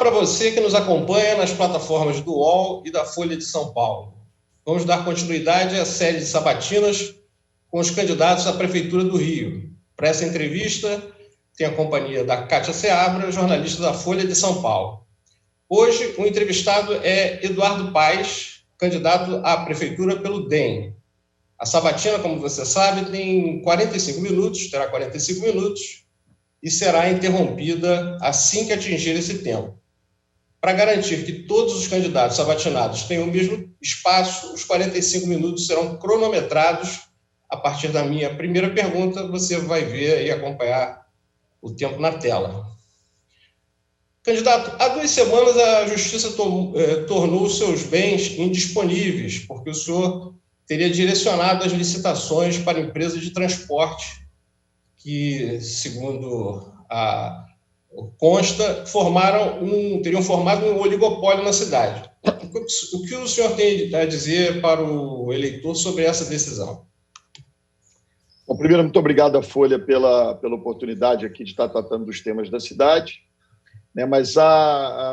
para você que nos acompanha nas plataformas do UOL e da Folha de São Paulo. Vamos dar continuidade à série de sabatinas com os candidatos à Prefeitura do Rio. Para essa entrevista, tem a companhia da Kátia Seabra, jornalista da Folha de São Paulo. Hoje, o entrevistado é Eduardo Paes, candidato à Prefeitura pelo DEM. A sabatina, como você sabe, tem 45 minutos, terá 45 minutos, e será interrompida assim que atingir esse tempo. Para garantir que todos os candidatos sabatinados tenham o mesmo espaço, os 45 minutos serão cronometrados. A partir da minha primeira pergunta, você vai ver e acompanhar o tempo na tela. Candidato, há 2 semanas a Justiça tornou seus bens indisponíveis, porque o senhor teria direcionado as licitações para empresas de transporte que, segundo consta, teriam formado um oligopólio na cidade. O que o senhor tem a dizer para o eleitor sobre essa decisão? Bom, primeiro, muito obrigado à Folha pela oportunidade aqui de estar tratando dos temas da cidade, né? Mas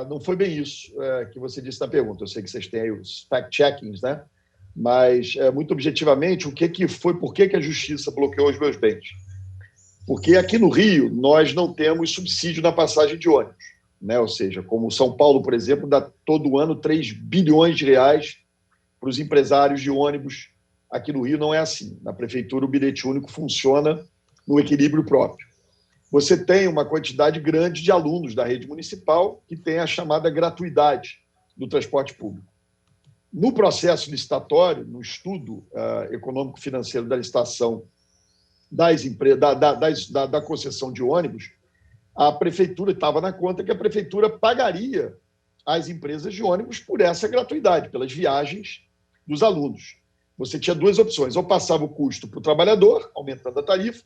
não foi bem isso que você disse na pergunta. Eu sei que vocês têm aí os fact-checkings, né? Mas, muito objetivamente, por que a Justiça bloqueou os meus bens? Porque aqui no Rio nós não temos subsídio na passagem de ônibus, né? Ou seja, como São Paulo, por exemplo, dá todo ano 3 bilhões de reais para os empresários de ônibus. Aqui no Rio não é assim. Na prefeitura o bilhete único funciona no equilíbrio próprio. Você tem uma quantidade grande de alunos da rede municipal que tem a chamada gratuidade do transporte público. No processo licitatório, no estudo econômico-financeiro da licitação da concessão de ônibus, a prefeitura estava na conta que a prefeitura pagaria às empresas de ônibus por essa gratuidade, pelas viagens dos alunos. Você tinha 2 opções: ou passava o custo para o trabalhador, aumentando a tarifa,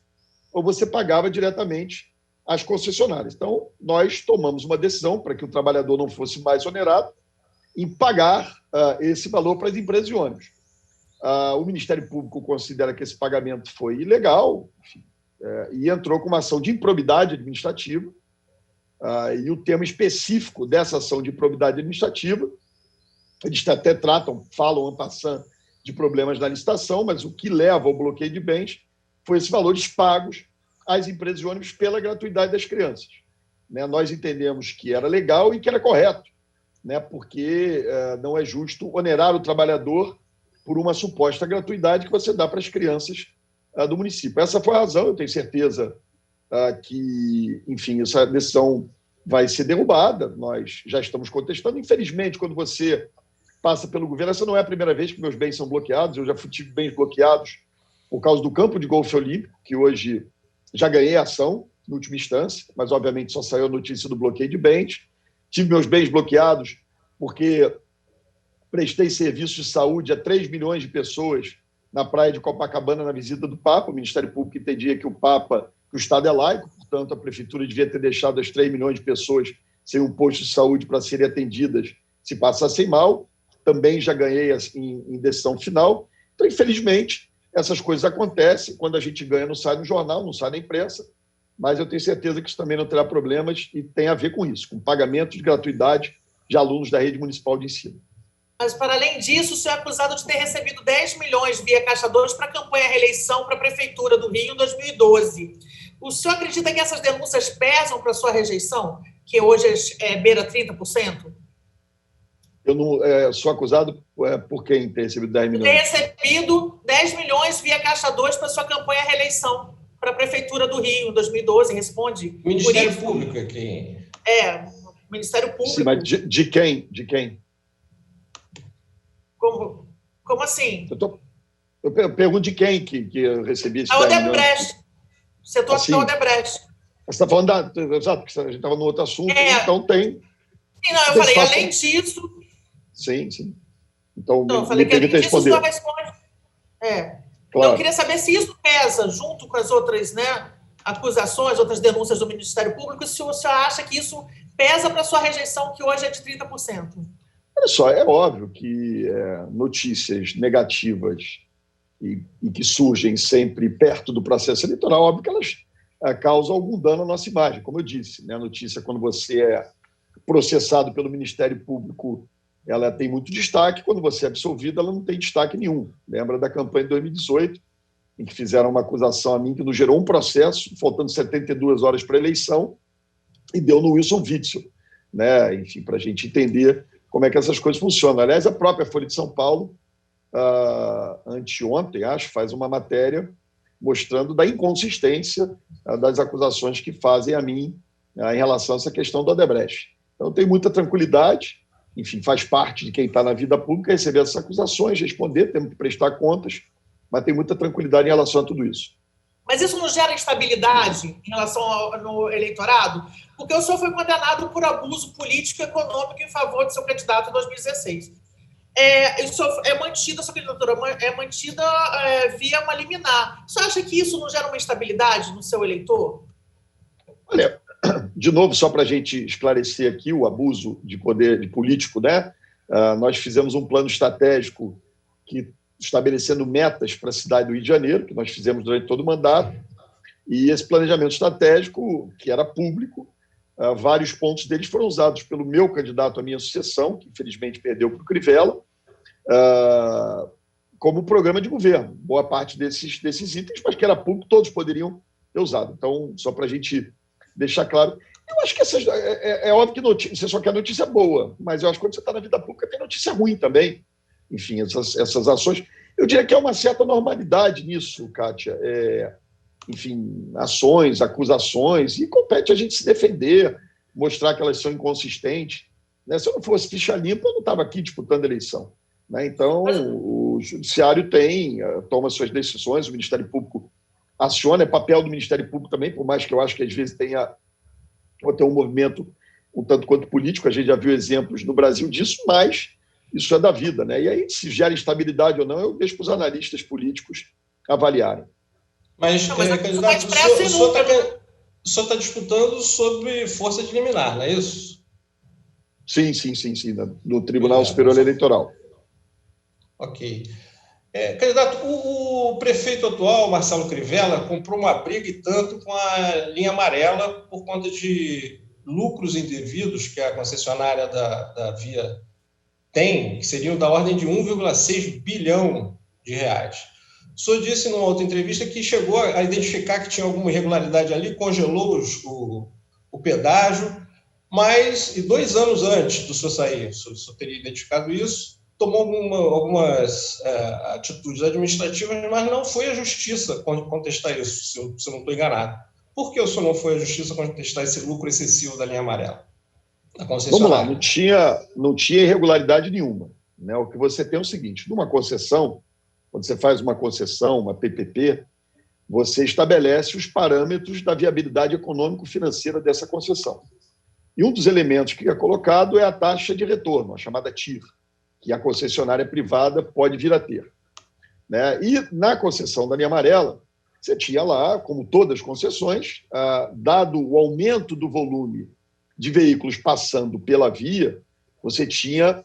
ou você pagava diretamente às concessionárias. Então, nós tomamos uma decisão para que o trabalhador não fosse mais onerado em pagar esse valor para as empresas de ônibus. O Ministério Público considera que esse pagamento foi ilegal, enfim, e entrou com uma ação de improbidade administrativa. E o tema específico dessa ação de improbidade administrativa, eles até falam en passant de problemas na licitação, mas o que leva ao bloqueio de bens foi esses valores pagos às empresas de ônibus pela gratuidade das crianças, né? Nós entendemos que era legal e que era correto, né? Porque não é justo onerar o trabalhador por uma suposta gratuidade que você dá para as crianças do município. Essa foi a razão. Eu tenho certeza que, enfim, essa decisão vai ser derrubada. Nós já estamos contestando. Infelizmente, quando você passa pelo governo, essa não é a primeira vez que meus bens são bloqueados. Eu já tive bens bloqueados por causa do campo de golfe olímpico, que hoje já ganhei ação, em última instância, mas, obviamente, só saiu a notícia do bloqueio de bens. Tive meus bens bloqueados porque prestei serviço de saúde a 3 milhões de pessoas na praia de Copacabana na visita do Papa. O Ministério Público entendia que o Estado é laico, portanto, a Prefeitura devia ter deixado as 3 milhões de pessoas sem um posto de saúde para serem atendidas se passassem mal. Também já ganhei em decisão final. Então, infelizmente, essas coisas acontecem. Quando a gente ganha, não sai no jornal, não sai na imprensa, mas eu tenho certeza que isso também não terá problemas e tem a ver com isso, com pagamento de gratuidade de alunos da rede municipal de ensino. Mas, para além disso, o senhor é acusado de ter recebido 10 milhões via Caixa 2 para a campanha reeleição para a Prefeitura do Rio em 2012. O senhor acredita que essas denúncias pesam para a sua rejeição, que hoje beira 30%? Eu não sou acusado por quem ter recebido 10 milhões? Ter recebido 10 milhões via Caixa 2 para a sua campanha reeleição para a Prefeitura do Rio em 2012. Responde. Ministério Público é quem? O Ministério Público. Sim, mas de quem? De quem? Como assim? Eu pergunto de quem que eu recebi esse 10 milhões. Odebrecht. Setor assim, da Odebrecht. Você está falando exato, porque a gente estava no outro assunto, então tem. Sim, não, eu falei, além disso. Sim. Então, eu falei que além disso, o senhor responde. Claro. Então, eu queria saber se isso pesa, junto com as outras acusações, outras denúncias do Ministério Público, se o senhor acha que isso pesa para a sua rejeição, que hoje é de 30%. Olha só, é óbvio que notícias negativas e que surgem sempre perto do processo eleitoral, óbvio que elas causam algum dano à nossa imagem. Como eu disse, né? A notícia, quando você processado pelo Ministério Público, ela tem muito destaque. Quando você é absolvido, ela não tem destaque nenhum. Lembra da campanha de 2018, em que fizeram uma acusação a mim que nos gerou um processo, faltando 72 horas para a eleição, e deu no Wilson Witzel, né? Enfim, para a gente entender como é que essas coisas funcionam. Aliás, a própria Folha de São Paulo, anteontem, acho, faz uma matéria mostrando da inconsistência das acusações que fazem a mim em relação a essa questão do Odebrecht. Então, tem muita tranquilidade, enfim, faz parte de quem está na vida pública receber essas acusações, responder, temos que prestar contas, mas tem muita tranquilidade em relação a tudo isso. Mas isso não gera instabilidade em relação no eleitorado? Porque o senhor foi condenado por abuso político e econômico em favor do seu candidato em 2016. A sua candidatura é mantida via uma liminar. Você acha que isso não gera uma instabilidade no seu eleitor? Olha, de novo, só para a gente esclarecer aqui o abuso de poder de político, né? Nós fizemos um plano estratégico estabelecendo metas para a cidade do Rio de Janeiro, que nós fizemos durante todo o mandato, e esse planejamento estratégico, que era público, vários pontos deles foram usados pelo meu candidato à minha sucessão, que infelizmente perdeu para o Crivella, como programa de governo. Boa parte desses itens, mas que era público, todos poderiam ter usado. Então, só para a gente deixar claro, eu acho que é óbvio que você só quer notícia boa, mas eu acho que quando você está na vida pública tem notícia ruim também. Enfim, essas ações, eu diria que há uma certa normalidade nisso, Kátia. Enfim, ações, acusações, e compete a gente se defender, mostrar que elas são inconsistentes. Né? Se eu não fosse ficha limpa, eu não estava aqui disputando a eleição. Né? Então, o Judiciário toma suas decisões, o Ministério Público aciona, é papel do Ministério Público também, por mais que eu acho que às vezes tenha um movimento um tanto quanto político, a gente já viu exemplos no Brasil disso, mas isso é da vida. Né? E aí, se gera instabilidade ou não, eu deixo para os analistas políticos avaliarem. Mas, candidato, o senhor está disputando sobre força de liminar, não é isso? Sim, no Tribunal Superior Eleitoral. Ok. Candidato, o prefeito atual, Marcelo Crivella, comprou uma briga e tanto com a linha amarela por conta de lucros indevidos que a concessionária da Via tem, que seriam da ordem de 1,6 bilhão de reais. O senhor disse numa outra entrevista que chegou a identificar que tinha alguma irregularidade ali, congelou o pedágio, mas, e 2 anos antes do senhor sair, o senhor teria identificado isso, tomou algumas atitudes administrativas, mas não foi à justiça contestar isso, se eu não estou enganado. Por que o senhor não foi à justiça contestar esse lucro excessivo da linha amarela? Da concessionária? Vamos lá, não tinha irregularidade nenhuma. Né? O que você tem é o seguinte, numa concessão, quando você faz uma concessão, uma PPP, você estabelece os parâmetros da viabilidade econômico-financeira dessa concessão. E um dos elementos que é colocado é a taxa de retorno, a chamada TIR, que a concessionária privada pode vir a ter. Né? E na concessão da linha amarela, você tinha lá, como todas as concessões, dado o aumento do volume de veículos passando pela via, você tinha,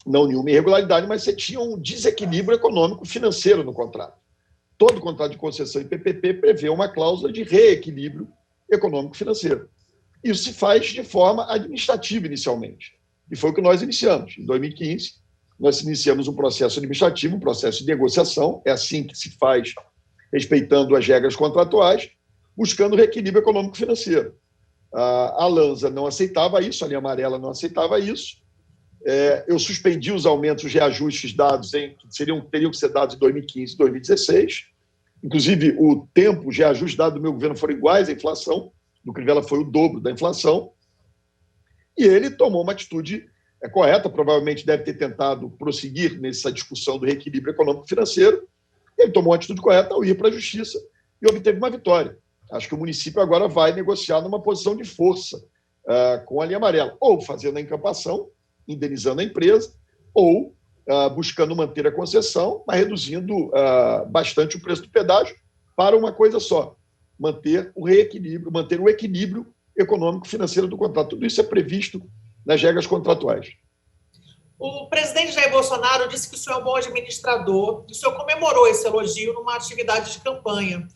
não nenhuma irregularidade, mas você tinha um desequilíbrio econômico-financeiro no contrato. Todo contrato de concessão e PPP prevê uma cláusula de reequilíbrio econômico-financeiro. Isso se faz de forma administrativa inicialmente. E foi o que nós iniciamos. Em 2015, nós iniciamos um processo administrativo, um processo de negociação, é assim que se faz, respeitando as regras contratuais, buscando reequilíbrio econômico-financeiro. A Lanza não aceitava isso, a linha amarela não aceitava isso. Eu suspendi os aumentos, os reajustes dados, teriam que ser dados em 2015 e 2016. Inclusive, o tempo, os reajustes dados do meu governo foram iguais à inflação, do Crivella foi o dobro da inflação, e ele tomou uma atitude correta, provavelmente deve ter tentado prosseguir nessa discussão do reequilíbrio econômico-financeiro. Ele tomou uma atitude correta ao ir para a Justiça e obteve uma vitória. Acho que o município agora vai negociar numa posição de força com a linha amarela, ou fazendo a encampação, indenizando a empresa, ou buscando manter a concessão, mas reduzindo bastante o preço do pedágio para uma coisa só, manter o reequilíbrio, manter o equilíbrio econômico-financeiro do contrato. Tudo isso é previsto nas regras contratuais. O presidente Jair Bolsonaro disse que o senhor é um bom administrador, e o senhor comemorou esse elogio numa atividade de campanha.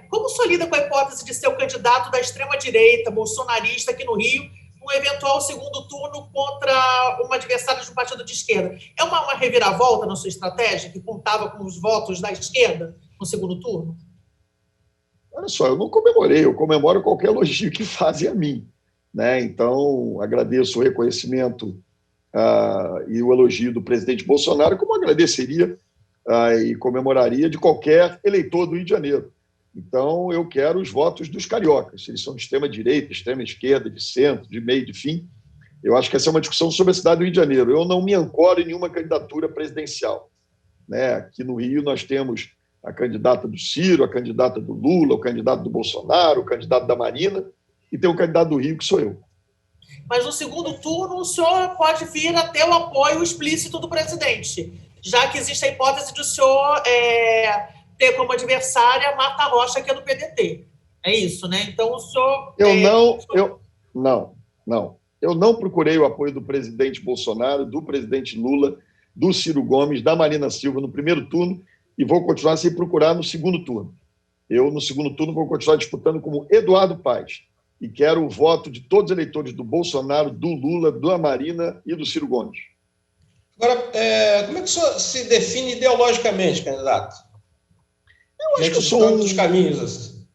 Como o senhor lida com a hipótese de ser o candidato da extrema-direita bolsonarista aqui no Rio, num eventual segundo turno contra uma adversária de um partido de esquerda. É uma reviravolta na sua estratégia, que contava com os votos da esquerda no segundo turno? Olha só, eu não comemorei, eu comemoro qualquer elogio que fazem a mim, né? Então, agradeço o reconhecimento e o elogio do presidente Bolsonaro, como agradeceria e comemoraria de qualquer eleitor do Rio de Janeiro. Então, eu quero os votos dos cariocas, se eles são de extrema-direita, extrema-esquerda, de centro, de meio, de fim. Eu acho que essa é uma discussão sobre a cidade do Rio de Janeiro. Eu não me ancoro em nenhuma candidatura presidencial, né? Aqui no Rio nós temos a candidata do Ciro, a candidata do Lula, o candidato do Bolsonaro, o candidato da Marina, e tem o candidato do Rio, que sou eu. Mas no segundo turno o senhor pode vir a ter o apoio explícito do presidente, já que existe a hipótese de o senhor ter como adversária a Marta Rocha, que é do PDT. É isso, né? Então o senhor... Eu não procurei o apoio do presidente Bolsonaro, do presidente Lula, do Ciro Gomes, da Marina Silva no primeiro turno e vou continuar sem procurar no segundo turno. Eu, no segundo turno, vou continuar disputando como Eduardo Paes e quero o voto de todos os eleitores do Bolsonaro, do Lula, da Marina e do Ciro Gomes. Agora, como é que o senhor se define ideologicamente, candidato? Eu acho que eu sou tantos caminhos assim.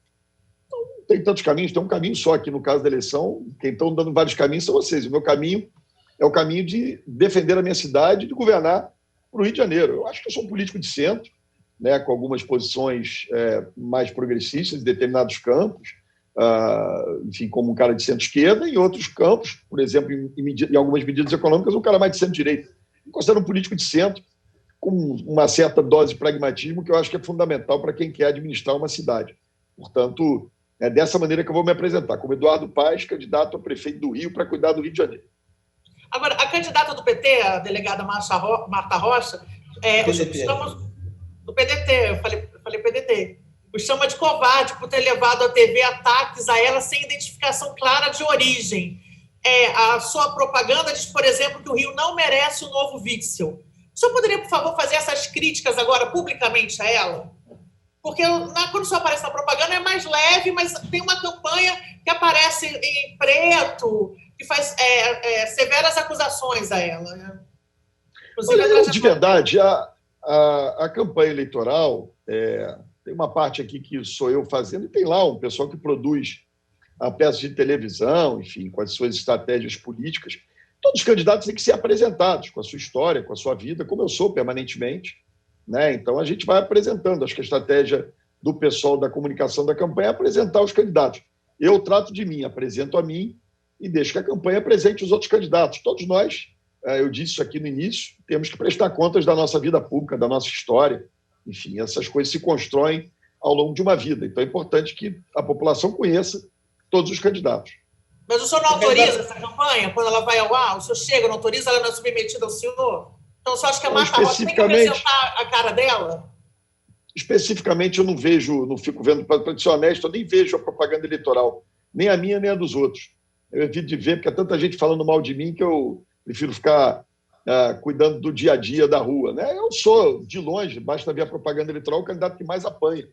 Não tem tantos caminhos, tem um caminho só aqui no caso da eleição. Quem estão dando vários caminhos são vocês. O meu caminho é o caminho de defender a minha cidade e de governar para o Rio de Janeiro. Eu acho que eu sou um político de centro, né, com algumas posições mais progressistas em determinados campos, enfim, como um cara de centro-esquerda, e em outros campos, por exemplo, em algumas medidas econômicas, um cara mais de centro-direita. Eu considero um político de centro com uma certa dose de pragmatismo que eu acho que é fundamental para quem quer administrar uma cidade. Portanto, é dessa maneira que eu vou me apresentar, como Eduardo Paes, candidato a prefeito do Rio para cuidar do Rio de Janeiro. Agora, a candidata do PT, a delegada Marta Rocha, do PDT, eu falei PDT, o chama de covarde por ter levado à TV ataques a ela sem identificação clara de origem. A sua propaganda diz, por exemplo, que o Rio não merece um novo Witzel. O senhor poderia, por favor, fazer essas críticas agora publicamente a ela? Porque quando o senhor aparece na propaganda é mais leve, mas tem uma campanha que aparece em preto, que faz severas acusações a ela. Né? Olha, de verdade, a campanha eleitoral, tem uma parte aqui que sou eu fazendo, e tem lá um pessoal que produz a peça de televisão, enfim, com as suas estratégias políticas. Todos os candidatos têm que ser apresentados com a sua história, com a sua vida, como eu sou permanentemente, né? Então, a gente vai apresentando. Acho que a estratégia do pessoal da comunicação da campanha é apresentar os candidatos. Eu trato de mim, apresento a mim e deixo que a campanha apresente os outros candidatos. Todos nós, eu disse isso aqui no início, temos que prestar contas da nossa vida pública, da nossa história. Enfim, essas coisas se constroem ao longo de uma vida. Então, é importante que a população conheça todos os candidatos. Mas o senhor não autoriza essa campanha quando ela vai ao ar? O senhor chega, não autoriza, ela não é submetida ao senhor? Então, o senhor acha que a Marta Rocha tem que apresentar a cara dela? Especificamente, eu não vejo, não fico vendo, para ser honesto, eu nem vejo a propaganda eleitoral, nem a minha, nem a dos outros. Eu evito de ver, porque há tanta gente falando mal de mim que eu prefiro ficar cuidando do dia a dia da rua. Né? Eu sou, de longe, basta ver a propaganda eleitoral, o candidato que mais apanha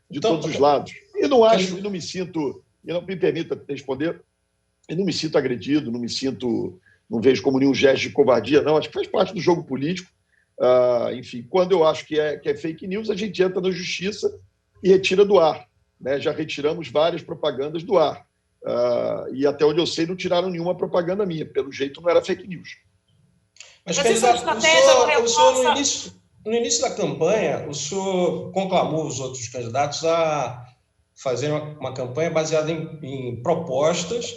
de todos os lados. E não acho, e não me sinto, e não me permita responder, eu não me sinto agredido, não vejo como nenhum gesto de covardia, não. Acho que faz parte do jogo político. Enfim, quando eu acho que é fake news, a gente entra na justiça e retira do ar. Né? Já retiramos várias propagandas do ar. E até onde eu sei, não tiraram nenhuma propaganda minha. Pelo jeito, não era fake news. Mas candidato, o senhor no início da campanha, o senhor conclamou os outros candidatos a fazer uma campanha baseada em propostas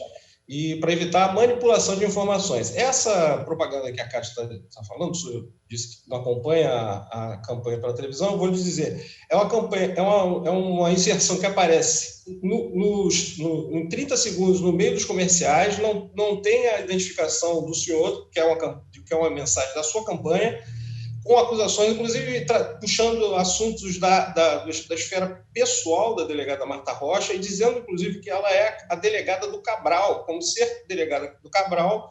e para evitar a manipulação de informações. Essa propaganda que a Cátia está falando, o senhor disse que não acompanha a campanha pela televisão, eu vou lhe dizer, é uma inserção que aparece em 30 segundos no meio dos comerciais, não tem a identificação do senhor, que é uma mensagem da sua campanha, com acusações, inclusive puxando assuntos da esfera pessoal da delegada Marta Rocha e dizendo, inclusive, que ela é a delegada do Cabral, como ser delegada do Cabral,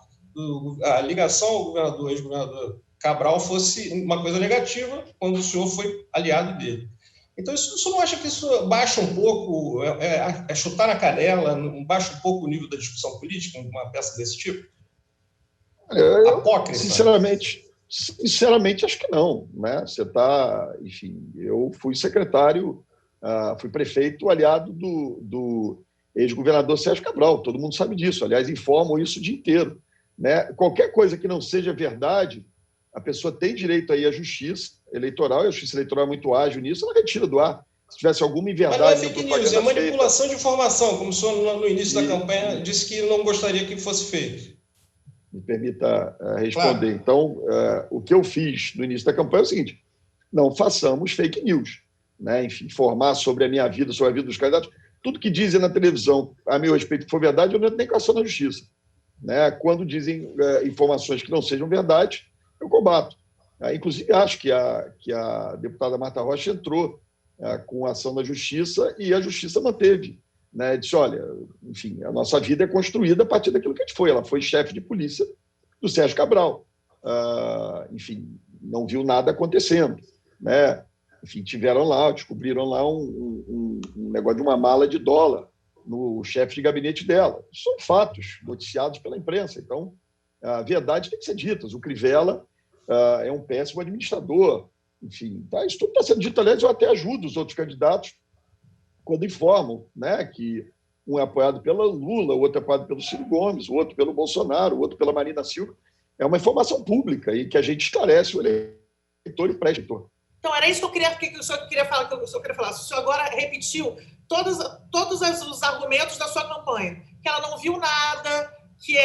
a ligação ao governador, ex-governador Cabral, fosse uma coisa negativa quando o senhor foi aliado dele. Então, isso não acha que isso baixa um pouco, é chutar na canela, baixa um pouco o nível da discussão política, uma peça desse tipo? Apócrifa? Sinceramente, acho que não. Né? Você está... Enfim, eu fui secretário, fui prefeito aliado do ex-governador Sérgio Cabral, todo mundo sabe disso. Aliás, informam isso o dia inteiro. Né? Qualquer coisa que não seja verdade, a pessoa tem direito aí à justiça eleitoral, e a justiça eleitoral é muito ágil nisso, ela retira do ar. Se tivesse alguma inverdade... Mas não é fake news, é manipulação de informação, como o senhor, no início da campanha, disse que não gostaria que fosse feito. Me permita responder. Claro. Então, o que eu fiz no início da campanha é o seguinte: não façamos fake news. Né? Enfim, informar sobre a minha vida, sobre a vida dos candidatos. Tudo que dizem na televisão, a meu respeito, que for verdade, eu não entro nem com ação na justiça. Né? Quando dizem informações que não sejam verdade, eu combato. Inclusive, acho que a deputada Marta Rocha entrou com ação na justiça e a justiça manteve. Né? Disse, olha, enfim, a nossa vida é construída a partir daquilo que a gente foi. Ela foi chefe de polícia do Sérgio Cabral. Enfim, não viu nada acontecendo. Né? Enfim, tiveram lá, descobriram lá um negócio de uma mala de dólar no chefe de gabinete dela. São fatos noticiados pela imprensa. Então, a verdade tem que ser dita. O Crivella é um péssimo administrador. Enfim, isso tudo está sendo dito. Aliás, eu até ajudo os outros candidatos quando informam, né, que um é apoiado pela Lula, o outro é apoiado pelo Ciro Gomes, o outro pelo Bolsonaro, o outro pela Marina Silva. É uma informação pública e que a gente esclarece o eleitor e o pré-eleitor. Então, era isso que o senhor queria falar, O senhor agora repetiu todos os argumentos da sua campanha. Que ela não viu nada, que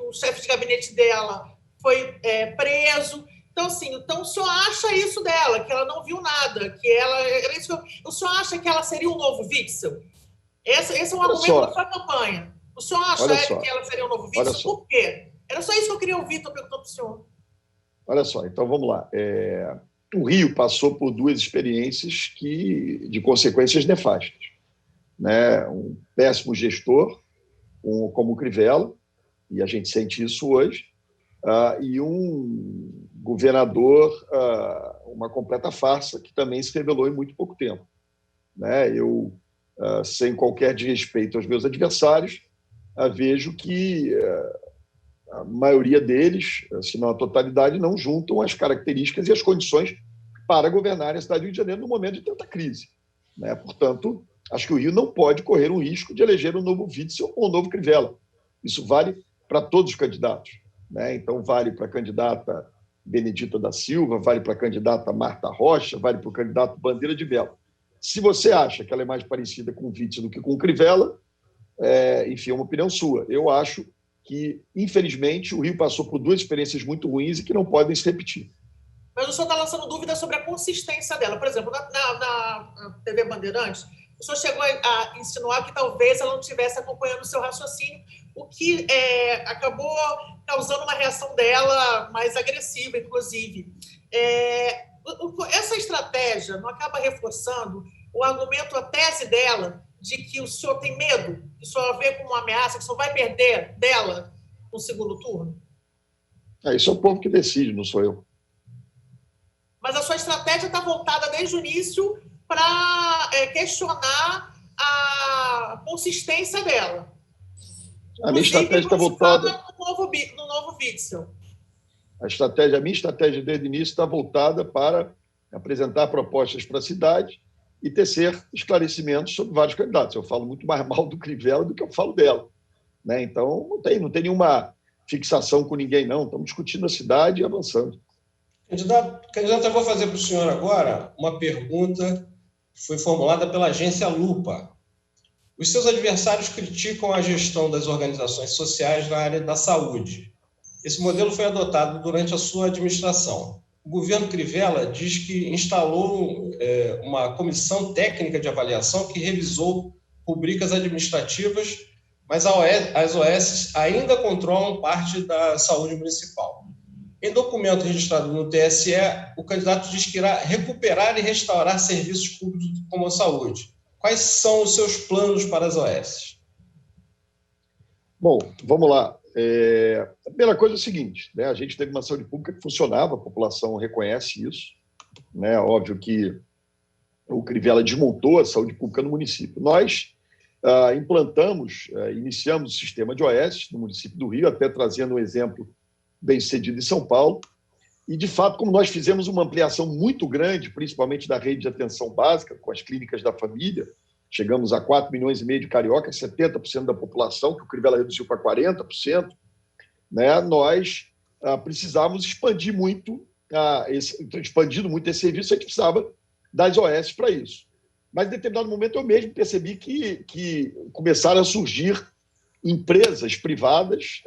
o chefe de gabinete dela foi preso. Então, assim, o senhor acha isso dela, que ela não viu nada, que ela... O senhor acha que ela seria um novo Witzel? Esse é um argumento da sua campanha. O senhor acha que ela seria um novo Witzel? Por quê? Era só isso que eu queria ouvir, estou perguntando para o senhor. Olha só, então vamos lá. O Rio passou por duas experiências de consequências nefastas. Né? Um péssimo gestor, como o Crivella, e a gente sente isso hoje, e um governador, uma completa farsa, que também se revelou em muito pouco tempo. Né? Eu, sem qualquer desrespeito aos meus adversários, vejo que a maioria deles, se não a totalidade, não juntam as características e as condições para governar a cidade do Rio de Janeiro no momento de tanta crise. Né? Portanto, acho que o Rio não pode correr o risco de eleger um novo Witzel ou um novo Crivella. Isso vale para todos os candidatos. Né? Então, vale para a candidata Benedita da Silva, vale para a candidata Marta Rocha, vale para o candidato Bandeira de Mello. Se você acha que ela é mais parecida com o Witzel do que com o Crivella, enfim, é uma opinião sua. Eu acho que, infelizmente, o Rio passou por duas experiências muito ruins e que não podem se repetir. Mas o senhor está lançando dúvidas sobre a consistência dela. Por exemplo, na TV Bandeirantes, o senhor chegou a insinuar que talvez ela não estivesse acompanhando o seu raciocínio, o que acabou causando uma reação dela mais agressiva, inclusive. Essa estratégia não acaba reforçando o argumento, a tese dela, de que o senhor tem medo, que o senhor vê como uma ameaça, que o senhor vai perder dela no segundo turno? Isso é o povo que decide, não sou eu. Mas a sua estratégia está voltada desde o início para questionar a consistência dela. A minha estratégia está voltada no novo Witzel. A minha estratégia desde o início está voltada para apresentar propostas para a cidade e tecer esclarecimentos sobre vários candidatos. Eu falo muito mais mal do Crivella do que eu falo dela. Né? Então, não tem nenhuma fixação com ninguém, não. Estamos discutindo a cidade e avançando. Candidato, eu vou fazer para o senhor agora uma pergunta que foi formulada pela agência Lupa. Os seus adversários criticam a gestão das organizações sociais na área da saúde. Esse modelo foi adotado durante a sua administração. O governo Crivella diz que instalou uma comissão técnica de avaliação que revisou rubricas administrativas, mas as OS ainda controlam parte da saúde municipal. Em documento registrado no TSE, o candidato diz que irá recuperar e restaurar serviços públicos como a saúde. Quais são os seus planos para as OS? Bom, vamos lá. A primeira coisa é o seguinte, né? A gente teve uma saúde pública que funcionava, a população reconhece isso, né? Óbvio que o Crivella desmontou a saúde pública no município. Nós iniciamos o sistema de OS no município do Rio, até trazendo um exemplo bem-sucedido em São Paulo. E, de fato, como nós fizemos uma ampliação muito grande, principalmente da rede de atenção básica, com as clínicas da família, chegamos a 4,5 milhões de cariocas, 70% da população, que o Crivella reduziu para 40%, né? Nós precisávamos expandir muito, expandindo muito esse serviço, a gente precisava das OS para isso. Mas, em determinado momento, eu mesmo percebi que começaram a surgir empresas privadas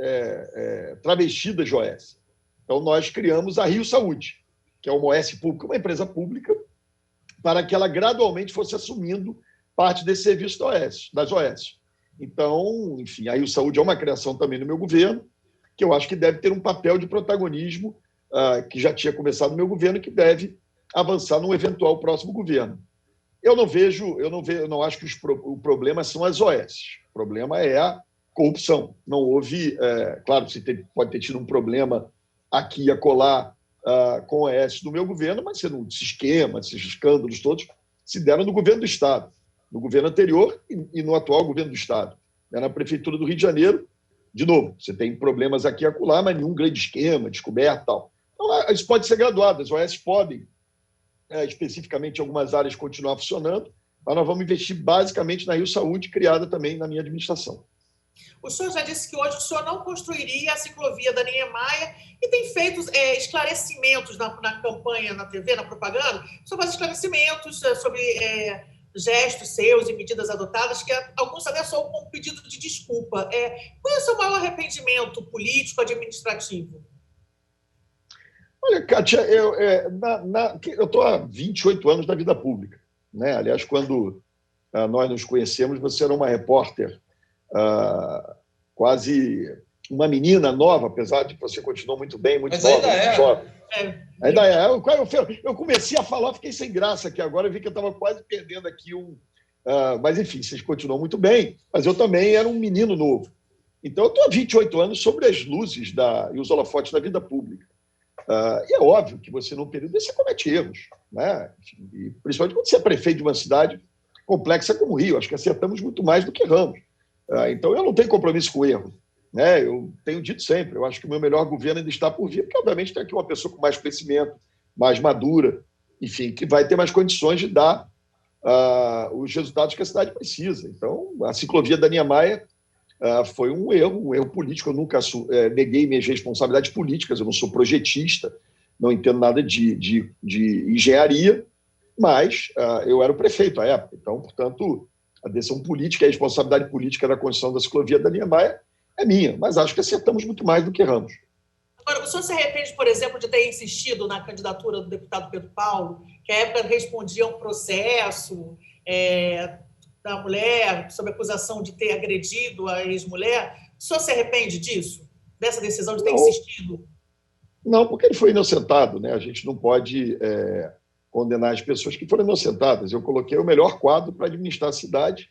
travestidas de OS. Então, nós criamos a Rio Saúde, que é uma OS pública, uma empresa pública, para que ela gradualmente fosse assumindo parte desse serviço das OS. Então, enfim, a Rio Saúde é uma criação também no meu governo, que eu acho que deve ter um papel de protagonismo, que já tinha começado no meu governo, e que deve avançar num eventual próximo governo. Eu não acho que o problema são as OS. O problema é a corrupção. Não houve... claro, você pode ter tido um problema aqui e acolá com a OS do meu governo, mas esse esquema, esses escândalos todos se deram no governo do Estado, no governo anterior e no atual governo do Estado. Na Prefeitura do Rio de Janeiro, de novo, você tem problemas aqui e acolá, mas nenhum grande esquema, descoberto e tal. Então, isso pode ser graduado, as OS podem, especificamente em algumas áreas, continuar funcionando, mas nós vamos investir basicamente na Rio Saúde, criada também na minha administração. O senhor já disse que hoje o senhor não construiria a ciclovia da Niemeyer e tem feito esclarecimentos na campanha, na TV, na propaganda, sobre os esclarecimentos sobre gestos seus e medidas adotadas, que alguns até soam com um pedido de desculpa. Qual é o seu maior arrependimento político, administrativo? Olha, Kátia, eu estou há 28 anos na vida pública, né? Aliás, quando nós nos conhecemos, você era uma repórter quase uma menina nova, apesar de que você continuou muito bem, muito mas nova, ainda muito jovem. Ainda é. Eu comecei a falar, fiquei sem graça aqui agora, eu vi que eu estava quase perdendo aqui mas, enfim, vocês continuam muito bem, mas eu também era um menino novo. Então, eu estou há 28 anos sobre as luzes e os holofotes da vida pública. E é óbvio que você, num período desse, você comete erros, né? E, principalmente quando você é prefeito de uma cidade complexa como o Rio. Acho que acertamos muito mais do que erramos. Então, eu não tenho compromisso com o erro, né? Eu tenho dito sempre, eu acho que o meu melhor governo ainda está por vir, porque, obviamente, tem aqui uma pessoa com mais conhecimento, mais madura, enfim, que vai ter mais condições de dar os resultados que a cidade precisa. Então, a ciclovia da Niemeyer foi um erro político. Eu nunca neguei minhas responsabilidades políticas, eu não sou projetista, não entendo nada de engenharia, mas eu era o prefeito à época. Então, portanto, a decisão política, a responsabilidade política da construção da ciclovia da Niemeyer é minha, mas acho que acertamos muito mais do que erramos. Agora, o senhor se arrepende, por exemplo, de ter insistido na candidatura do deputado Pedro Paulo, que à época respondia a um processo da mulher sob acusação de ter agredido a ex-mulher? O senhor se arrepende disso? Dessa decisão de ter insistido? Não, porque ele foi inocentado, né? A gente não pode condenar as pessoas que foram inocentadas. Eu coloquei o melhor quadro para administrar a cidade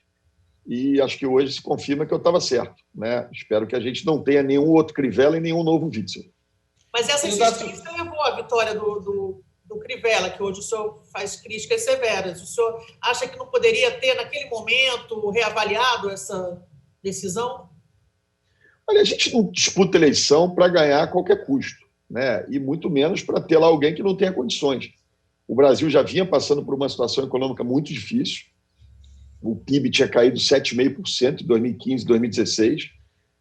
e acho que hoje se confirma que eu estava certo, né? Espero que a gente não tenha nenhum outro Crivella e nenhum novo Witzel. Mas essa insistência levou à vitória do Crivella, que hoje o senhor faz críticas severas. O senhor acha que não poderia ter, naquele momento, reavaliado essa decisão? Olha, a gente não disputa eleição para ganhar a qualquer custo, né? E muito menos para ter lá alguém que não tenha condições. O Brasil já vinha passando por uma situação econômica muito difícil. O PIB tinha caído 7,5% em 2015 e 2016.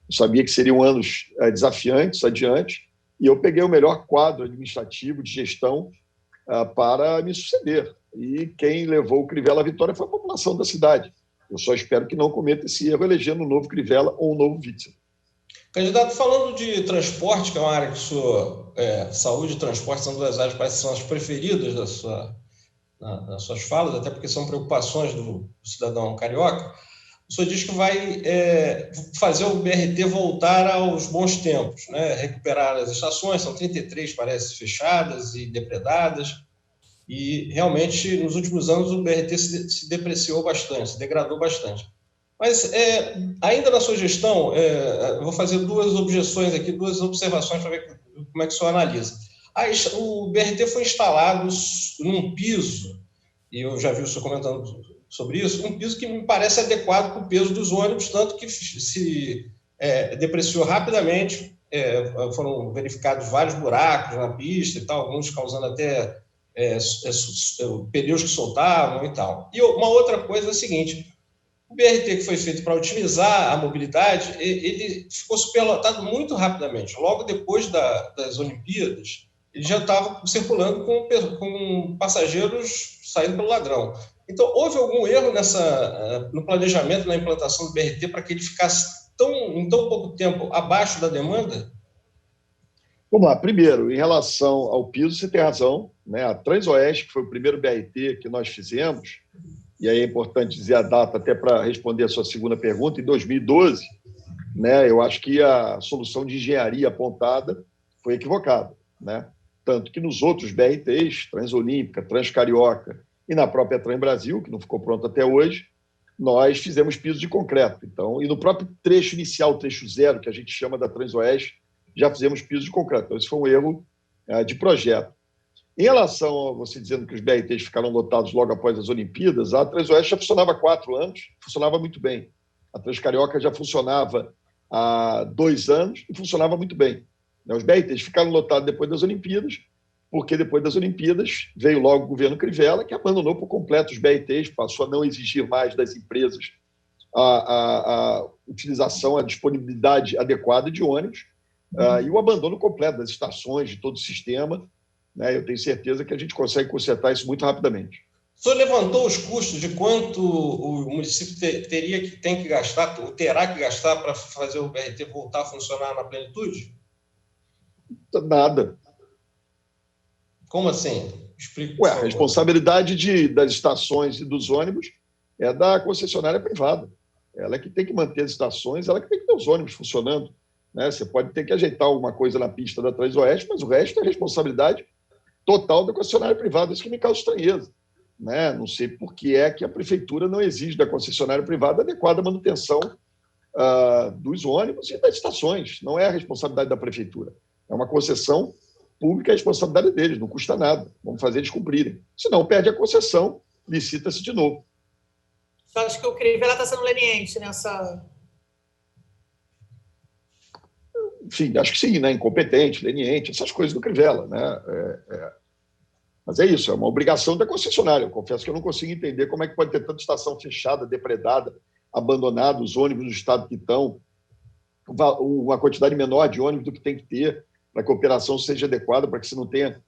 Eu sabia que seriam anos desafiantes adiante, e eu peguei o melhor quadro administrativo de gestão para me suceder. E quem levou o Crivella à vitória foi a população da cidade. Eu só espero que não cometa esse erro elegendo um novo Crivella ou um novo Witzel. Candidato, falando de transporte, que é uma área que o senhor, saúde e transporte são duas áreas que parecem que são as preferidas nas suas falas, até porque são preocupações do cidadão carioca. O senhor diz que vai fazer o BRT voltar aos bons tempos, né? Recuperar as estações, são 33, parece, fechadas e depredadas, e realmente, nos últimos anos, o BRT se depreciou bastante, se degradou bastante. Mas, ainda na sua gestão, eu vou fazer duas objeções aqui, duas observações para ver como é que o senhor analisa. O BRT foi instalado num piso, e eu já vi o senhor comentando sobre isso, um piso que me parece adequado para o peso dos ônibus, tanto que se depreciou rapidamente, foram verificados vários buracos na pista e tal, alguns causando até pneus que soltavam e tal. E uma outra coisa é a seguinte: o BRT, que foi feito para otimizar a mobilidade, ele ficou superlotado muito rapidamente. Logo depois das Olimpíadas, ele já estava circulando com passageiros saindo pelo ladrão. Então, houve algum erro no planejamento, na implantação do BRT, para que ele ficasse em tão pouco tempo abaixo da demanda? Vamos lá. Primeiro, em relação ao piso, você tem razão, né? A Transoeste, que foi o primeiro BRT que nós fizemos, e aí é importante dizer a data até para responder a sua segunda pergunta, em 2012, né? Eu acho que a solução de engenharia apontada foi equivocada, né? Tanto que nos outros BRTs, Transolímpica, Transcarioca e na própria Transbrasil, que não ficou pronto até hoje, nós fizemos piso de concreto. Então, e no próprio trecho inicial, trecho zero, que a gente chama da Transoeste, já fizemos piso de concreto. Então, esse foi um erro de projeto. Em relação a você dizendo que os BRTs ficaram lotados logo após as Olimpíadas, a Transoeste já funcionava há 4 anos, funcionava muito bem. A Transcarioca já funcionava há 2 anos e funcionava muito bem. Os BRTs ficaram lotados depois das Olimpíadas, porque depois das Olimpíadas veio logo o governo Crivella, que abandonou por completo os BRTs, passou a não exigir mais das empresas a utilização, a disponibilidade adequada de ônibus, e o abandono completo das estações, de todo o sistema, né? Eu tenho certeza que a gente consegue consertar isso muito rapidamente. O senhor levantou os custos de quanto o município tem que gastar, ou terá que gastar para fazer o BRT voltar a funcionar na plenitude? Nada. Como assim? Explique. A responsabilidade das estações e dos ônibus é da concessionária privada. Ela é que tem que manter as estações, ela é que tem que ter os ônibus funcionando, né? Você pode ter que ajeitar alguma coisa na pista da Transoeste, mas o resto é responsabilidade total da concessionária privada. Isso que me causa estranheza, né? Não sei por que é que a prefeitura não exige da concessionária privada a adequada manutenção dos ônibus e das estações. Não é a responsabilidade da prefeitura. É uma concessão pública, a responsabilidade deles, não custa nada. Vamos fazer eles cumprirem. Senão, perde a concessão, licita-se de novo. Você acha que o Crivella está sendo leniente nessa... Enfim, acho que sim, né? Incompetente, leniente, essas coisas do Crivella, né? Mas é isso, é uma obrigação da concessionária. Eu confesso que eu não consigo entender como é que pode ter tanta estação fechada, depredada, abandonada, os ônibus no estado que estão, uma quantidade menor de ônibus do que tem que ter para que a operação seja adequada, para que você não tenha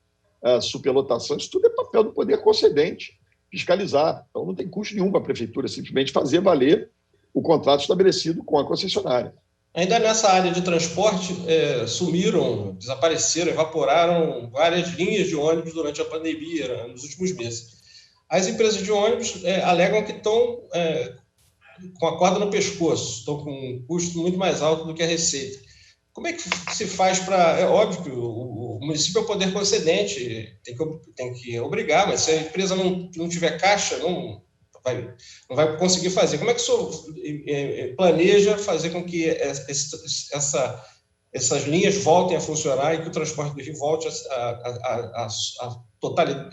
superlotação. Isso tudo é papel do poder concedente, fiscalizar. Então, não tem custo nenhum para a prefeitura simplesmente fazer valer o contrato estabelecido com a concessionária. Ainda nessa área de transporte, sumiram, desapareceram, evaporaram várias linhas de ônibus durante a pandemia, nos últimos meses. As empresas de ônibus alegam que estão com a corda no pescoço, estão com um custo muito mais alto do que a receita. Como é que se faz para... É óbvio que o município é o poder concedente, tem que obrigar, mas se a empresa não tiver caixa, não vai conseguir fazer. Como é que o senhor planeja fazer com que essas linhas voltem a funcionar e que o transporte do Rio volte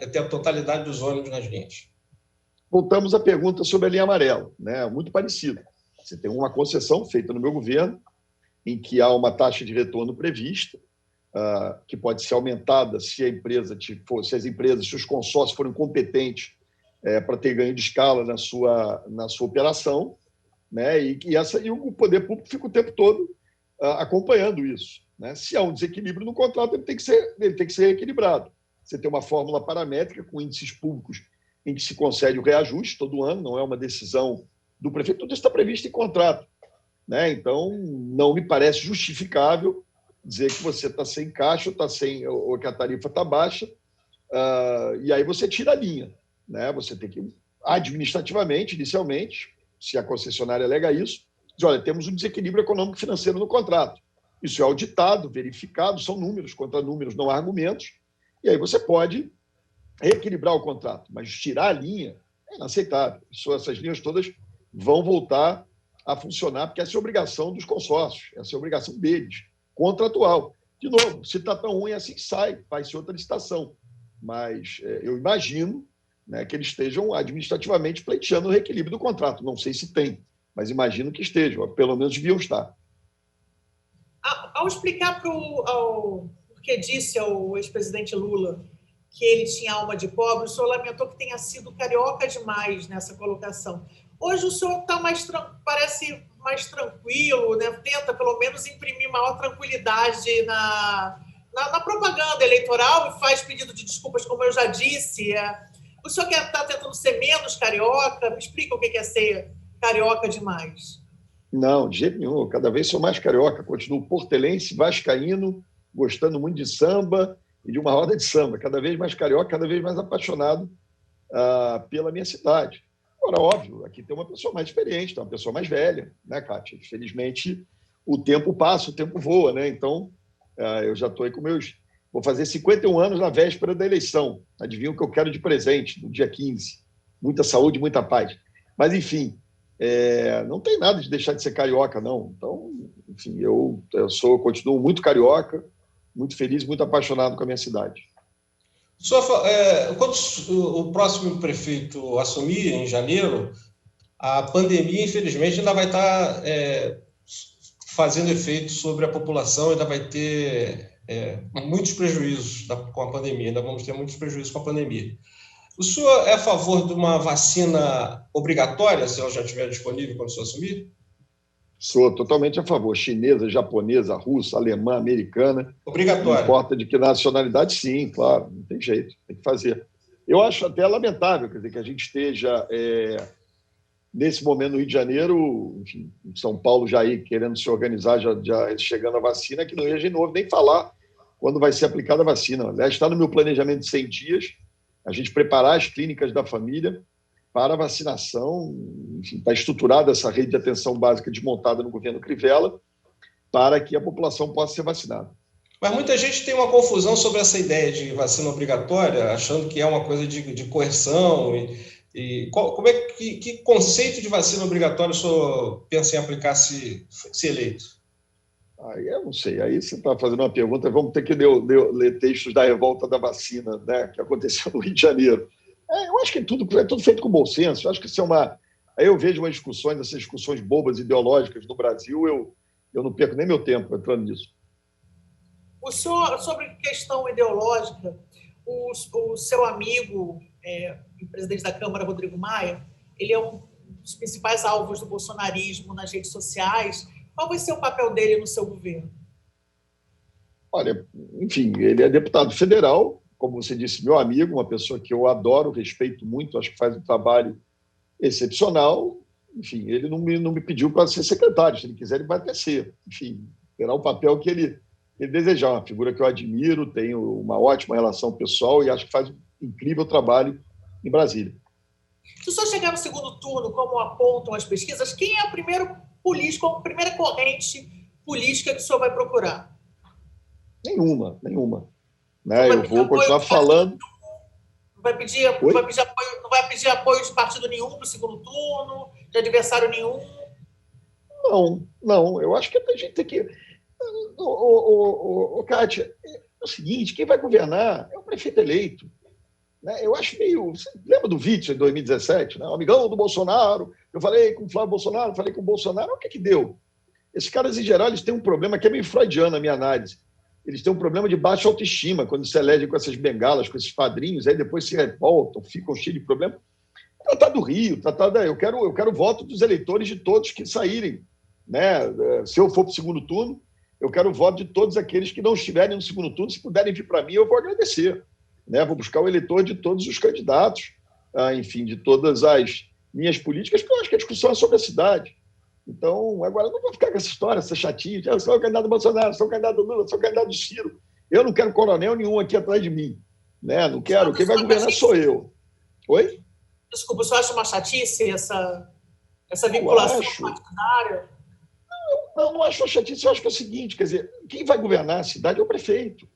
até a totalidade dos ônibus nas linhas? Voltamos à pergunta sobre a linha amarela, né? Muito parecido. Você tem uma concessão feita no meu governo, em que há uma taxa de retorno prevista, que pode ser aumentada se as empresas, se os consórcios forem competentes para ter ganho de escala na sua operação, né? E o poder público fica o tempo todo acompanhando isso, né? Se há um desequilíbrio no contrato, ele tem que ser equilibrado. Você tem uma fórmula paramétrica com índices públicos em que se concede o reajuste todo ano, não é uma decisão do prefeito, tudo isso está previsto em contrato, né? Então, não me parece justificável dizer que você está sem caixa ou que a tarifa está baixa, e aí você tira a linha, né? Você tem que, administrativamente, inicialmente, se a concessionária alega isso, diz, olha, temos um desequilíbrio econômico-financeiro no contrato. Isso é auditado, verificado, são números contra números, não há argumentos, e aí você pode reequilibrar o contrato, mas tirar a linha é inaceitável. Essas linhas todas vão voltar a funcionar, porque essa é a obrigação dos consórcios, essa é a obrigação deles, contratual. De novo, se está tão ruim assim, sai, faz-se outra licitação. Mas eu imagino, né, que eles estejam administrativamente pleiteando o reequilíbrio do contrato. Não sei se tem, mas imagino que estejam, pelo menos deviam estar. Ao explicar porque disse ao ex-presidente Lula que ele tinha alma de pobre, o senhor lamentou que tenha sido carioca demais nessa colocação. Hoje o senhor parece mais tranquilo, né? Tenta, pelo menos, imprimir maior tranquilidade na propaganda eleitoral e faz pedido de desculpas, como eu já disse. O senhor está tentando ser menos carioca? Me explica o que é ser carioca demais. Não, de jeito nenhum. Cada vez sou mais carioca. Continuo portelense, vascaíno, gostando muito de samba e de uma roda de samba. Cada vez mais carioca, cada vez mais apaixonado pela minha cidade. Agora, óbvio, aqui tem uma pessoa mais experiente, tem uma pessoa mais velha, né, Kátia? Infelizmente, o tempo passa, o tempo voa, né? Então, eu já estou aí com Vou fazer 51 anos na véspera da eleição. Adivinha o que eu quero de presente no dia 15? Muita saúde, muita paz. Mas, enfim, não tem nada de deixar de ser carioca, não. Então, enfim, eu continuo muito carioca, muito feliz, muito apaixonado com a minha cidade. Quando o próximo prefeito assumir, em janeiro, a pandemia, infelizmente, ainda vai estar fazendo efeito sobre a população, ainda vai ter muitos prejuízos com a pandemia, ainda vamos ter muitos prejuízos com a pandemia. O senhor é a favor de uma vacina obrigatória, se ela já estiver disponível quando o senhor assumir? Sou totalmente a favor. Chinesa, japonesa, russa, alemã, americana. Obrigatória. Não importa de que nacionalidade, sim, claro. Não tem jeito, tem que fazer. Eu acho até lamentável, quer dizer, que a gente esteja, nesse momento no Rio de Janeiro, enfim, em São Paulo já aí querendo se organizar, já chegando a vacina, que não ia de novo nem falar quando vai ser aplicada a vacina. Aliás, está no meu planejamento de 100 dias, a gente preparar as clínicas da família para a vacinação. Enfim, está estruturada essa rede de atenção básica desmontada no governo Crivella para que a população possa ser vacinada. Mas muita gente tem uma confusão sobre essa ideia de vacina obrigatória, achando que é uma coisa de coerção. Que conceito de vacina obrigatória o senhor pensa em aplicar se eleito? Aí eu não sei. Aí você está fazendo uma pergunta, vamos ter que ler textos da revolta da vacina, né, que aconteceu no Rio de Janeiro. Eu acho que é tudo feito com bom senso. Eu acho que isso Aí eu vejo essas discussões bobas, ideológicas no Brasil, eu não perco nem meu tempo entrando nisso. O senhor, sobre questão ideológica, o seu amigo, o presidente da Câmara, Rodrigo Maia, ele é um dos principais alvos do bolsonarismo nas redes sociais. Qual vai ser o papel dele no seu governo? Olha, enfim, ele é deputado federal, como você disse, meu amigo, uma pessoa que eu adoro, respeito muito, acho que faz um trabalho excepcional. Enfim, ele não me pediu para ser secretário. Se ele quiser, ele vai até ser. Enfim, terá o papel que ele desejar. Uma figura que eu admiro, tenho uma ótima relação pessoal e acho que faz um incrível trabalho em Brasília. Se o senhor chegar no segundo turno, como apontam as pesquisas, quem é o primeiro político, a primeira corrente política que o senhor vai procurar? Nenhuma. Né? Eu vou continuar falando. Não vai pedir apoio de partido nenhum para o segundo turno, de adversário nenhum? Não. Eu acho que a gente tem que... Kátia, é o seguinte, quem vai governar é o prefeito eleito. Né? Eu acho meio... Você lembra do Witzel em 2017? Né? O amigão do Bolsonaro, eu falei com o Flávio Bolsonaro, falei com o Bolsonaro, o que deu? Esses caras, em geral, eles têm um problema que é meio freudiano na minha análise. Eles têm um problema de baixa autoestima quando se elegem com essas bengalas, com esses padrinhos, aí depois se revoltam, ficam cheios de problema. Tratar do Rio, eu quero o voto dos eleitores de todos que saírem. Né? Se eu for para o segundo turno, eu quero o voto de todos aqueles que não estiverem no segundo turno. Se puderem vir para mim, eu vou agradecer. Né? Vou buscar o eleitor de todos os candidatos, enfim, de todas as linhas políticas, porque eu acho que a discussão é sobre a cidade. Então, agora, não vou ficar com essa história, essa chatinha. Eu sou o candidato do Bolsonaro, sou o candidato do Lula, sou o candidato do Ciro. Eu não quero coronel nenhum aqui atrás de mim. Né? Não quero. Quem vai governar sou eu. Oi? Desculpa, o senhor acha uma chatice essa vinculação partidária? Não acho uma chatice. Eu acho que é o seguinte, quer dizer, quem vai governar a cidade é o prefeito.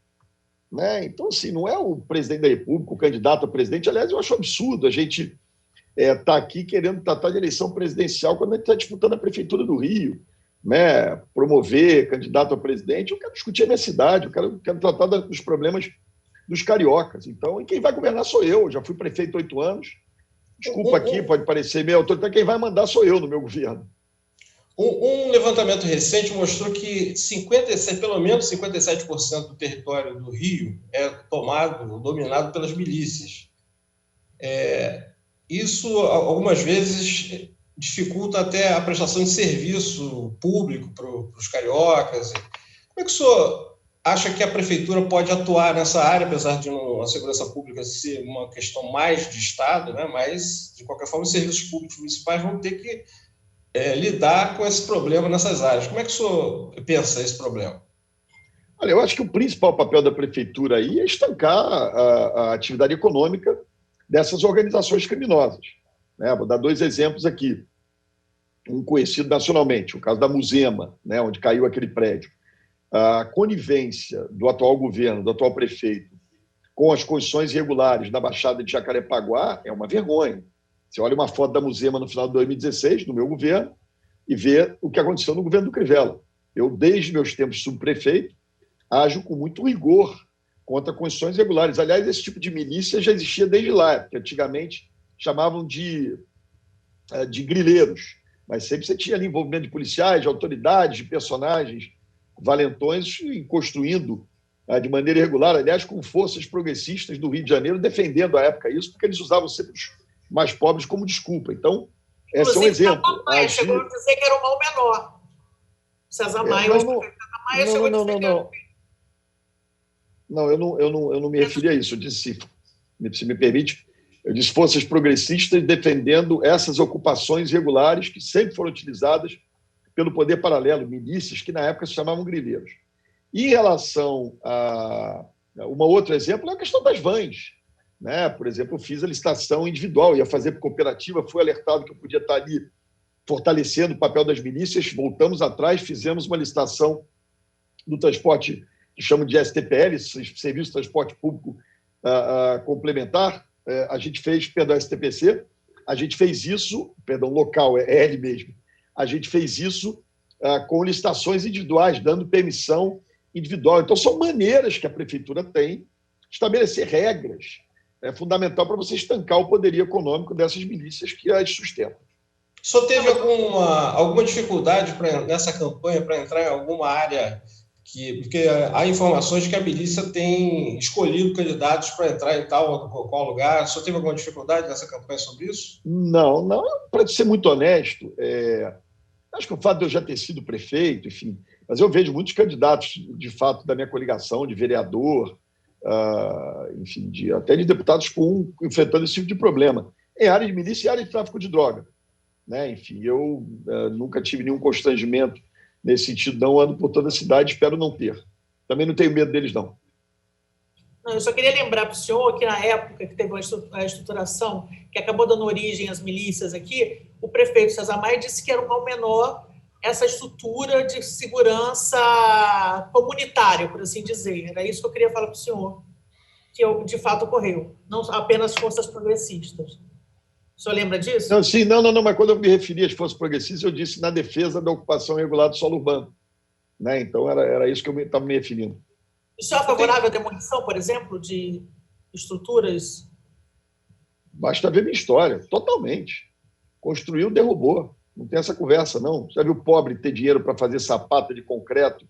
Né? Então, assim, não é o presidente da República, o candidato a presidente. Aliás, eu acho absurdo a gente está aqui querendo tratar de eleição presidencial quando a gente está disputando a Prefeitura do Rio. né, promover candidato a presidente, eu quero discutir a minha cidade, eu quero tratar dos problemas dos cariocas. Então, e quem vai governar sou eu já fui prefeito 8 anos. Desculpa aqui, pode parecer meio autoritário, quem vai mandar sou eu no meu governo. Um levantamento recente mostrou que pelo menos 57% do território do Rio é dominado pelas milícias. Isso, algumas vezes, dificulta até a prestação de serviço público para os cariocas. Como é que o senhor acha que a prefeitura pode atuar nessa área, apesar de a segurança pública ser uma questão mais de Estado, né? Mas, de qualquer forma, os serviços públicos municipais vão ter que lidar com esse problema nessas áreas. Como é que o senhor pensa esse problema? Olha, eu acho que o principal papel da prefeitura aí é estancar a atividade econômica dessas organizações criminosas, né? Vou dar 2 exemplos aqui. Um conhecido nacionalmente, o caso da Muzema, né, onde caiu aquele prédio. A conivência do atual governo, do atual prefeito, com as construções irregulares na Baixada de Jacarepaguá é uma vergonha. Você olha uma foto da Muzema no final de 2016, no meu governo, e vê o que aconteceu no governo do Crivella. Eu, desde meus tempos de subprefeito, ajo com muito rigor contra construções irregulares. Aliás, esse tipo de milícia já existia desde lá, porque antigamente chamavam de grileiros, mas sempre você tinha ali envolvimento de policiais, de autoridades, de personagens valentões construindo de maneira irregular, aliás, com forças progressistas do Rio de Janeiro defendendo à época isso, porque eles usavam sempre os mais pobres como desculpa. Então, esse é um exemplo. César Maia chegou a dizer que era o mal menor. César Maia, eu não me referi a isso. Eu disse, se me permite, eu disse forças progressistas defendendo essas ocupações irregulares que sempre foram utilizadas pelo poder paralelo, milícias que na época se chamavam grileiros. E em relação a um outro exemplo é a questão das vans, né? Por exemplo, eu fiz a licitação individual, ia fazer por cooperativa, fui alertado que eu podia estar ali fortalecendo o papel das milícias, voltamos atrás, fizemos uma licitação do transporte que chamam de STPL, Serviço de Transporte Público Complementar, a gente fez, STPC, a gente fez isso, local, é L mesmo, a gente fez isso com licitações individuais, dando permissão individual. Então, são maneiras que a prefeitura tem de estabelecer regras. É fundamental para você estancar o poderio econômico dessas milícias que as sustentam. O senhor teve alguma dificuldade nessa campanha para entrar em alguma área porque há informações de que a milícia tem escolhido candidatos para entrar em qual lugar? O senhor teve alguma dificuldade nessa campanha sobre isso? Não. Para ser muito honesto, acho que o fato de eu já ter sido prefeito, enfim, mas eu vejo muitos candidatos, de fato, da minha coligação, de vereador, enfim, até de deputados enfrentando esse tipo de problema, em área de milícia e área de tráfico de droga, né? Enfim, eu nunca tive nenhum constrangimento nesse sentido, não ando por toda a cidade, espero não ter. Também não tenho medo deles, não. Não, eu só queria lembrar para o senhor que na época que teve a estruturação que acabou dando origem às milícias aqui, o prefeito César Maia disse que era um mal menor essa estrutura de segurança comunitária, por assim dizer. Era isso que eu queria falar para o senhor, que de fato ocorreu, não apenas forças progressistas. O senhor lembra disso? Não, sim, não, mas quando eu me referi às forças progressistas, eu disse na defesa da ocupação irregular do solo urbano, né? Então, era isso que eu estava me referindo. O senhor é favorável à demolição, por exemplo, de estruturas? Basta ver minha história, totalmente. Construiu, derrubou. Não tem essa conversa, não. Já viu o pobre ter dinheiro para fazer sapata de concreto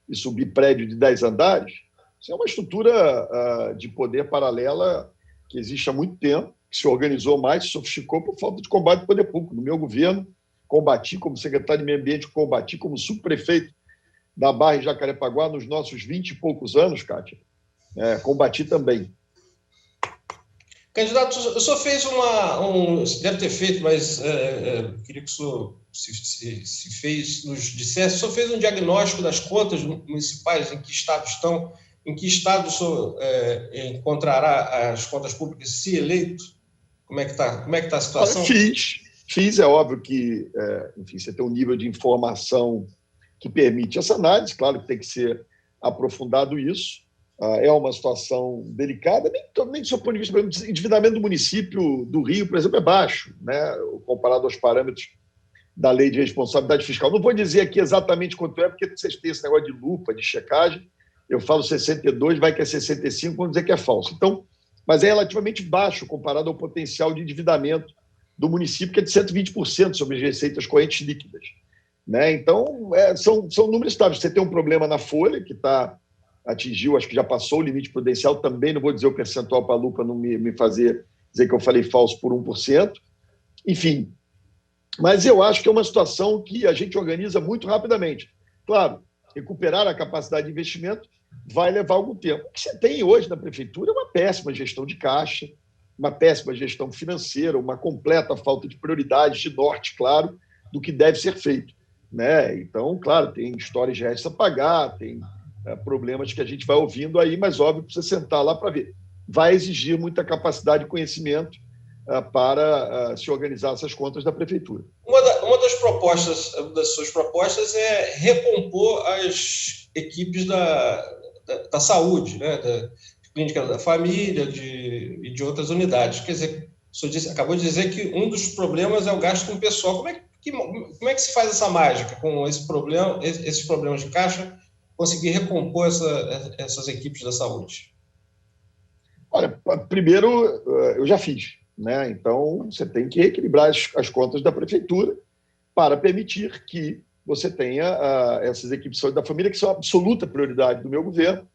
e subir prédio de 10 andares? Isso é uma estrutura de poder paralela que existe há muito tempo, que se organizou mais, se sofisticou por falta de combate ao poder público. No meu governo, combati como secretário de Meio Ambiente, combati como subprefeito da Barra em Jacarepaguá nos nossos 20 e poucos anos, Kátia. Combati também. Candidato, o senhor fez deve ter feito, mas queria que o senhor nos dissesse, o senhor fez um diagnóstico das contas municipais, em que estado estão, em que estado o senhor encontrará as contas públicas se eleito? Como é que está a situação? Fiz, é óbvio que, enfim, você tem um nível de informação que permite essa análise, claro que tem que ser aprofundado isso. É uma situação delicada, nem do seu ponto de vista, por exemplo, o endividamento do município do Rio, por exemplo, é baixo, né, comparado aos parâmetros da Lei de Responsabilidade Fiscal. Não vou dizer aqui exatamente quanto é, porque vocês têm esse negócio de lupa, de checagem. Eu falo 62, vai que é 65, vamos dizer que é falso. Então, mas é relativamente baixo comparado ao potencial de endividamento do município, que é de 120% sobre as receitas correntes líquidas. Né? Então, são números estáveis. Você tem um problema na folha, que atingiu, acho que já passou o limite prudencial, também não vou dizer o percentual para a lupa não me fazer dizer que eu falei falso por 1%. Enfim, mas eu acho que é uma situação que a gente organiza muito rapidamente. Claro, recuperar a capacidade de investimento vai levar algum tempo. O que você tem hoje na prefeitura é uma péssima gestão de caixa, uma péssima gestão financeira, uma completa falta de prioridade, de norte, claro, do que deve ser feito. Né? Então, claro, tem histórias reais a pagar, tem problemas que a gente vai ouvindo aí, mas óbvio, precisa sentar lá para ver. Vai exigir muita capacidade e conhecimento para se organizar essas contas da prefeitura. Uma das suas propostas é recompor as equipes da saúde, né? Da clínica da família e de outras unidades. Quer dizer, o senhor acabou de dizer que um dos problemas é o gasto com o pessoal. Como é que se faz essa mágica com esses problemas de caixa, conseguir recompor essas equipes da saúde? Olha, primeiro, eu já fiz. Né? Então, você tem que equilibrar as contas da prefeitura para permitir que você tenha essas equipes de saúde da família, que são a absoluta prioridade do meu governo,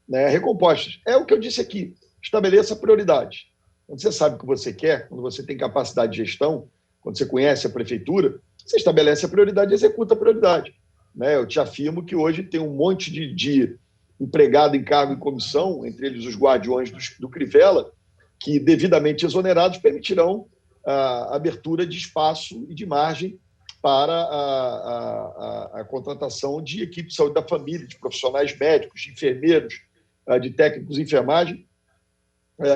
né, recompostas. É o que eu disse aqui, estabeleça prioridade. Quando você sabe o que você quer, quando você tem capacidade de gestão, quando você conhece a prefeitura, você estabelece a prioridade e executa a prioridade. Né? Eu te afirmo que hoje tem um monte de empregado em cargo e comissão, entre eles os guardiões do Crivella, que, devidamente exonerados, permitirão a abertura de espaço e de margem para a contratação de equipe de saúde da família, de profissionais médicos, de enfermeiros, de técnicos de enfermagem.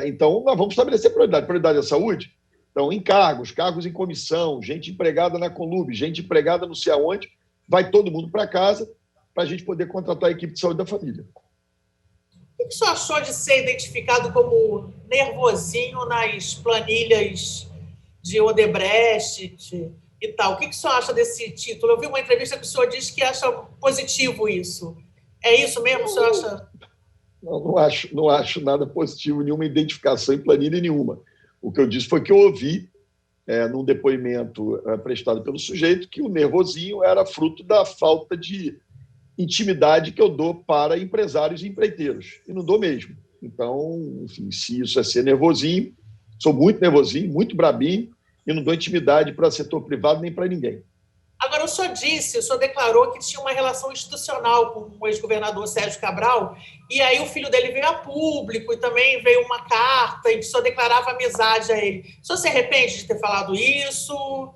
Então, nós vamos estabelecer prioridade. Prioridade é a saúde? Então, cargos em comissão, gente empregada na Conlub, gente empregada não sei aonde, vai todo mundo para casa para a gente poder contratar a equipe de saúde da família. O que o senhor achou de ser identificado como nervosinho nas planilhas de Odebrecht e tal? O que o senhor acha desse título? Eu vi uma entrevista que o senhor disse que acha positivo isso. É isso mesmo? O senhor acha? Não acho nada positivo, nenhuma identificação em planilha nenhuma. O que eu disse foi que eu ouvi, num depoimento prestado pelo sujeito, que o nervosinho era fruto da falta de intimidade que eu dou para empresários e empreiteiros. E não dou mesmo. Então, enfim, se isso é ser nervosinho, sou muito nervosinho, muito brabinho, e não dou intimidade para o setor privado nem para ninguém. Agora, o senhor declarou que tinha uma relação institucional com o ex-governador Sérgio Cabral, e aí o filho dele veio a público, e também veio uma carta, e o senhor declarava amizade a ele. O senhor se arrepende de ter falado isso?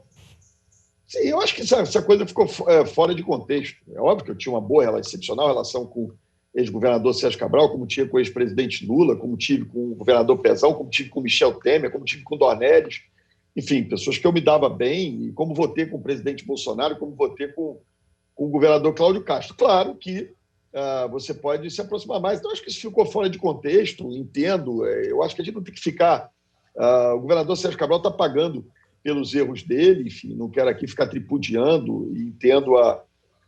Sim, eu acho que essa coisa ficou fora de contexto. É óbvio que eu tinha uma boa, excepcional relação com o ex-governador Sérgio Cabral, como tinha com o ex-presidente Lula, como tive com o governador Pezão, como tive com o Michel Temer, como tive com o Dornelles. Enfim, pessoas que eu me dava bem, e como votei com o presidente Bolsonaro, como votei com o governador Cláudio Castro. Claro que você pode se aproximar mais. Então, acho que isso ficou fora de contexto, entendo. Eu acho que a gente não tem que ficar... o governador Sérgio Cabral está pagando pelos erros dele, enfim, não quero aqui ficar tripudiando, e entendo a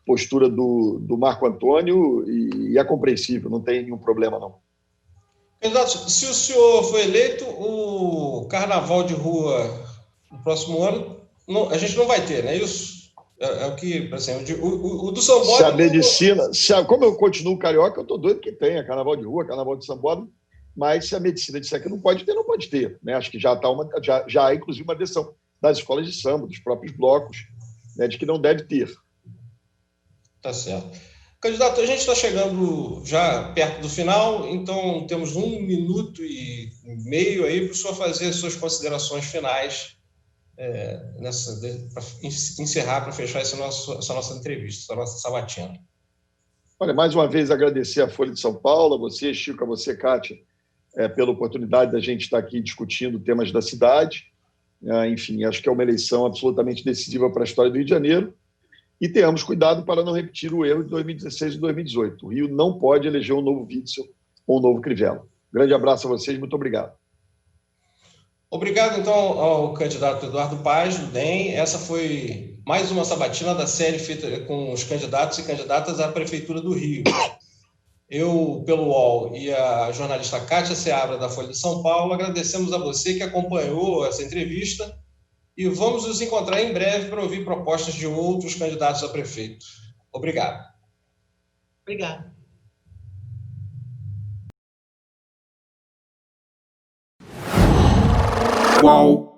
postura do Marco Antônio e é compreensível, não tem nenhum problema, não. Candidato, se o senhor for eleito, o carnaval de rua no próximo ano, a gente não vai ter, não é isso? É o que, assim, o do Sambódromo... Se a medicina... como eu continuo carioca, eu estou doido que tenha carnaval de rua, carnaval de Sambódromo, mas se a medicina disser que não pode ter, não pode ter. Né? Acho que já há, inclusive, uma decisão das escolas de samba, dos próprios blocos, né, de que não deve ter. Tá certo. Candidato, a gente está chegando já perto do final, então temos 1 minuto e meio aí para o senhor fazer suas considerações finais para encerrar, para fechar essa nossa entrevista, essa nossa sabatina. Olha, mais uma vez agradecer à Folha de São Paulo, a você, Chico, a você, Kátia, pela oportunidade da gente estar aqui discutindo temas da cidade. Enfim, acho que é uma eleição absolutamente decisiva para a história do Rio de Janeiro, e tenhamos cuidado para não repetir o erro de 2016 e 2018. O Rio não pode eleger um novo Witzel ou um novo Crivella. Grande abraço a vocês, muito obrigado. Obrigado, então, ao candidato Eduardo Paes, do DEM. Essa foi mais uma sabatina da série feita com os candidatos e candidatas à Prefeitura do Rio. Eu, pelo UOL, e a jornalista Kátia Seabra, da Folha de São Paulo, agradecemos a você que acompanhou essa entrevista e vamos nos encontrar em breve para ouvir propostas de outros candidatos a prefeito. Obrigado. Obrigada. UOL.